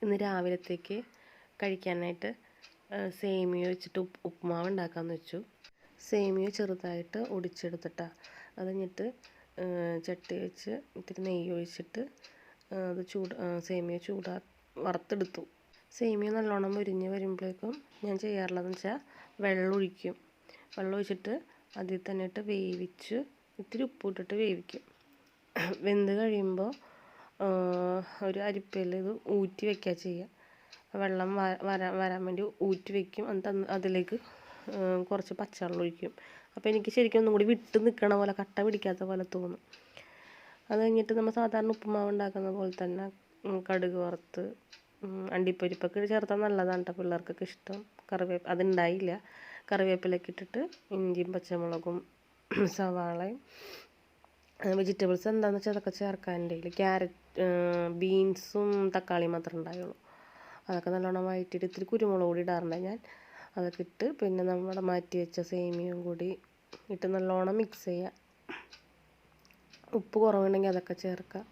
ഇന്ന് രാവിലത്തേക്ക് കഴിക്കാനായിട്ട് സേമിയ വെച്ചിട്ട് ഉപ്പുമാവ് ഉണ്ടാക്കാമെന്ന് വെച്ചു. സേമിയ ചെറുതായിട്ട് ഒടിച്ചെടുത്തിട്ടാണ്. അത് കഴിഞ്ഞിട്ട് ചട്ടി വെച്ച് ഇത്തിരി നെയ്യ് ഒഴിച്ചിട്ട് അത് സേമിയ വറുത്തെടുത്തു. സേമിയ നല്ലോണം മുരിഞ്ഞ് വരുമ്പോഴേക്കും ഞാൻ ചെയ്യാറുള്ളതെന്ന് വെച്ചാൽ വെള്ളം ഒഴിച്ചിട്ട് അതിൽ തന്നെ ഇട്ട് വേവിച്ച് ഇത്തിരി ഉപ്പിട്ടിട്ട് വേവിക്കും. വെന്ത് കഴിയുമ്പോൾ ഒരു അരിപ്പയിൽ ഇത് ഊറ്റി വയ്ക്കുക ചെയ്യുക. വെള്ളം വരാൻ വേണ്ടി ഊറ്റി വയ്ക്കും. എന്നിട്ട് അതിലേക്ക് കുറച്ച് പച്ചവെള്ളം ഒഴിക്കും. അപ്പോൾ എനിക്ക് ശരിക്കും ഒന്നും കൂടി വിട്ട് നിൽക്കണ പോലെ, കട്ട പിടിക്കാത്ത പോലെ തോന്നും. അത് കഴിഞ്ഞിട്ട് നമ്മൾ സാധാരണ ഉപ്പുമാവ് ഉണ്ടാക്കുന്ന പോലെ തന്നെ കടുക് വറുത്ത് അണ്ടിപ്പരിപ്പൊക്കെ ചേർത്താൽ നല്ലതാണ് കേട്ടോ, പിള്ളേർക്കൊക്കെ ഇഷ്ടം. അതുണ്ടായില്ല. കറിവേപ്പിലൊക്കെ ഇട്ടിട്ട് ഇഞ്ചിയും പച്ചമുളകും സവാളയും വെജിറ്റബിൾസ് എന്താണെന്ന് വെച്ചാൽ അതൊക്കെ ചേർക്കാനുണ്ടെങ്കിൽ ക്യാരറ്റ്, ബീൻസും തക്കാളിയും മാത്രമേ ഉണ്ടായുള്ളൂ. അതൊക്കെ നല്ലോണം വഴറ്റിയിട്ട് ഇത്തിരി കുരുമുളക് പൊടി ഇടാറുണ്ട് ഞാൻ. അതൊക്കെ ഇട്ട് പിന്നെ നമ്മുടെ മാറ്റി വെച്ച സേമിയയും കൂടി ഇട്ട് നല്ലോണം മിക്സ് ചെയ്യുക. ഉപ്പ് കുറവുണ്ടെങ്കിൽ അതൊക്കെ ചേർക്കുക.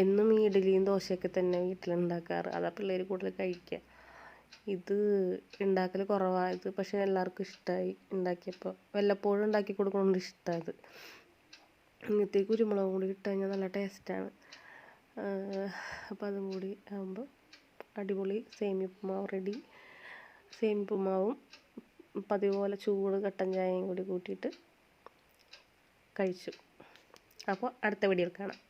എന്നും ഈ ഇഡ്ഡലിയും ദോശയൊക്കെ തന്നെ വീട്ടിലുണ്ടാക്കാറ്. അതാ പിള്ളേർ കൂടുതൽ കഴിക്കുക. ഇത് ഉണ്ടാക്കൽ കുറവായത്, പക്ഷേ എല്ലാവർക്കും ഇഷ്ടമായി. ഉണ്ടാക്കിയപ്പോൾ വല്ലപ്പോഴും ഉണ്ടാക്കി കൊടുക്കണമെന്ന് ഇഷ്ടമായത്. ഇങ്ങനത്തെ കുരുമുളകും കൂടി ഇട്ട് കഴിഞ്ഞാൽ നല്ല ടേസ്റ്റാണ്. അപ്പോൾ അതും കൂടി ആകുമ്പോൾ അടിപൊളി സേമിയ ഉപ്പുമാവ് റെഡി. സേമിയ ഉപ്പുമാവും പതിവ് പോലെ ചൂട് കട്ടൻ ചായയും കൂടി കൂട്ടിയിട്ട് കഴിച്ചു. അപ്പോൾ അടുത്ത വീഡിയോയിൽ കാണാം.